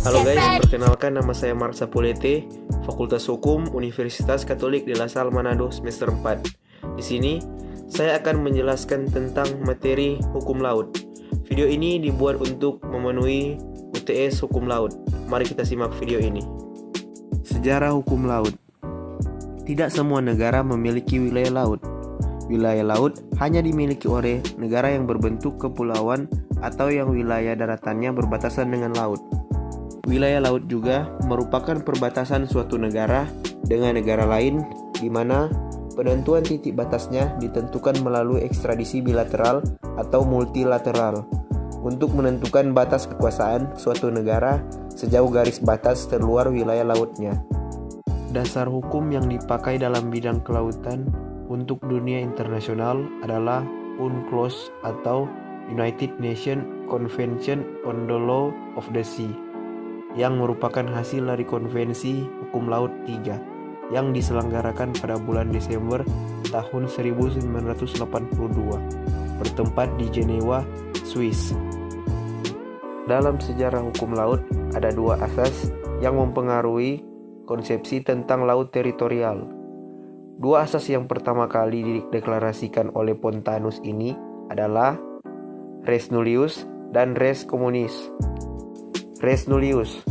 Halo guys, perkenalkan nama saya Mark Sapulete, Fakultas Hukum Universitas Katolik de La Salle Manado semester 4. Di sini, saya akan menjelaskan tentang materi hukum laut. Video ini dibuat untuk memenuhi UTS Hukum Laut. Mari kita simak video ini. Sejarah hukum laut. Tidak semua negara memiliki wilayah laut. Wilayah laut hanya dimiliki oleh negara yang berbentuk kepulauan atau yang wilayah daratannya berbatasan dengan laut. Wilayah laut juga merupakan perbatasan suatu negara dengan negara lain, di mana penentuan titik batasnya ditentukan melalui ekstradisi bilateral atau multilateral untuk menentukan batas kekuasaan suatu negara sejauh garis batas terluar wilayah lautnya. Dasar hukum yang dipakai dalam bidang kelautan untuk dunia internasional adalah UNCLOS atau United Nations Convention on the Law of the Sea, yang merupakan hasil dari Konvensi Hukum Laut 3 yang diselenggarakan pada bulan Desember tahun 1982 bertempat di Jenewa, Swiss. Dalam sejarah hukum laut ada dua asas yang mempengaruhi konsepsi tentang laut teritorial. Dua asas yang pertama kali dideklarasikan oleh Pontanus ini adalah res nullius dan res communis. Res nullius.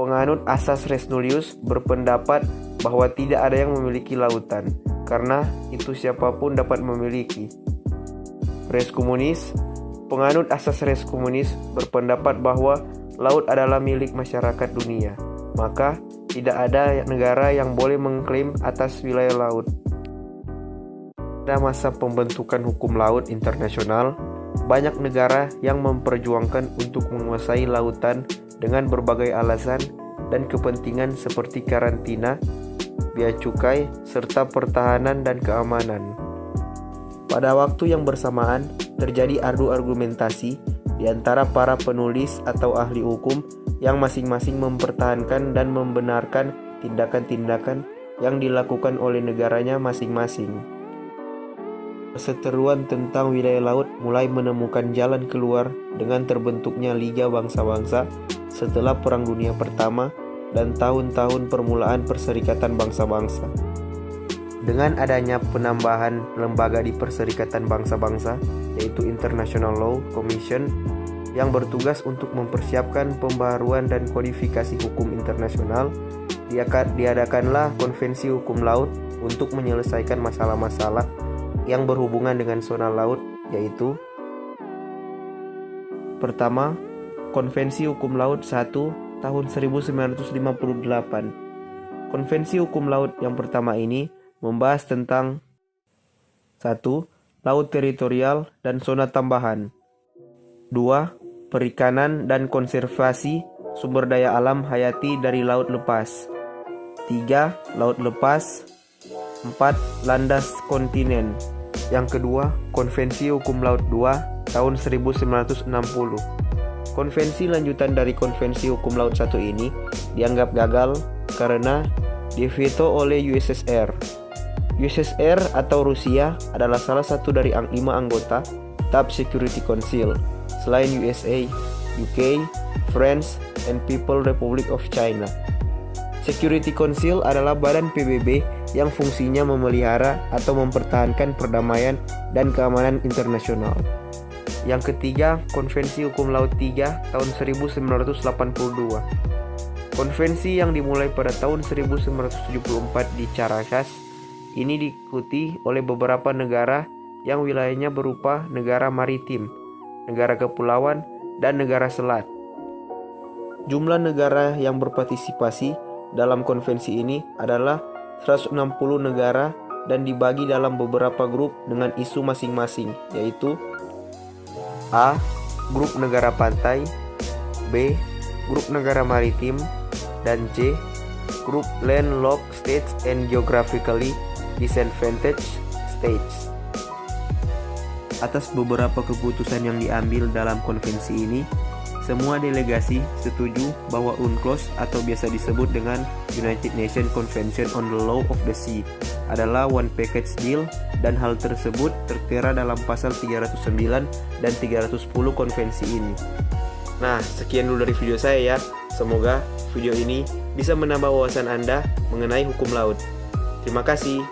Penganut asas res nullius berpendapat bahwa tidak ada yang memiliki lautan, karena itu siapapun dapat memiliki. Res communis. Penganut asas res communis berpendapat bahwa laut adalah milik masyarakat dunia, maka tidak ada negara yang boleh mengklaim atas wilayah laut. Pada masa pembentukan hukum laut internasional, banyak negara yang memperjuangkan untuk menguasai lautan dengan berbagai alasan dan kepentingan seperti karantina, bea cukai, serta pertahanan dan keamanan. Pada waktu yang bersamaan, terjadi adu argumentasi di antara para penulis atau ahli hukum yang masing-masing mempertahankan dan membenarkan tindakan-tindakan yang dilakukan oleh negaranya masing-masing. Perseteruan tentang wilayah laut mulai menemukan jalan keluar dengan terbentuknya Liga Bangsa-Bangsa setelah Perang Dunia Pertama dan tahun-tahun permulaan Perserikatan Bangsa-Bangsa. Dengan adanya penambahan lembaga di Perserikatan Bangsa-Bangsa, yaitu International Law Commission, yang bertugas untuk mempersiapkan pembaharuan dan kodifikasi hukum internasional, diadakanlah Konvensi Hukum Laut untuk menyelesaikan masalah-masalah yang berhubungan dengan zona laut, yaitu pertama, Konvensi Hukum Laut 1 tahun 1958. Konvensi Hukum Laut yang pertama ini membahas tentang 1. Laut teritorial dan zona tambahan. 2. Perikanan dan konservasi sumber daya alam hayati dari laut lepas. 3. Laut lepas. 4. Landas kontinen. Yang kedua, Konvensi Hukum Laut 2 tahun 1960. Konvensi lanjutan dari Konvensi Hukum Laut 1 ini dianggap gagal karena diveto oleh USSR. USSR atau Rusia adalah salah satu dari 5 anggota TAP Security Council selain USA, UK, France, and People Republic of China. Security Council adalah badan PBB yang fungsinya memelihara atau mempertahankan perdamaian dan keamanan internasional. Yang ketiga, Konvensi Hukum Laut 3 tahun 1982. Konvensi yang dimulai pada tahun 1974 di Caracas ini diikuti oleh beberapa negara yang wilayahnya berupa negara maritim, negara kepulauan, dan negara selat. Jumlah negara yang berpartisipasi dalam konvensi ini adalah 160 negara dan dibagi dalam beberapa grup dengan isu masing-masing, yaitu A. Grup negara pantai, B. Grup negara maritim, dan C. Grup landlocked states and geographically disadvantaged states. Atas beberapa keputusan yang diambil dalam konvensi ini, semua delegasi setuju bahwa UNCLOS atau biasa disebut dengan United Nations Convention on the Law of the Sea adalah one package deal, dan hal tersebut tertera dalam pasal 309 dan 310 konvensi ini. Nah, sekian dulu dari video saya ya. Semoga video ini bisa menambah wawasan Anda mengenai hukum laut. Terima kasih.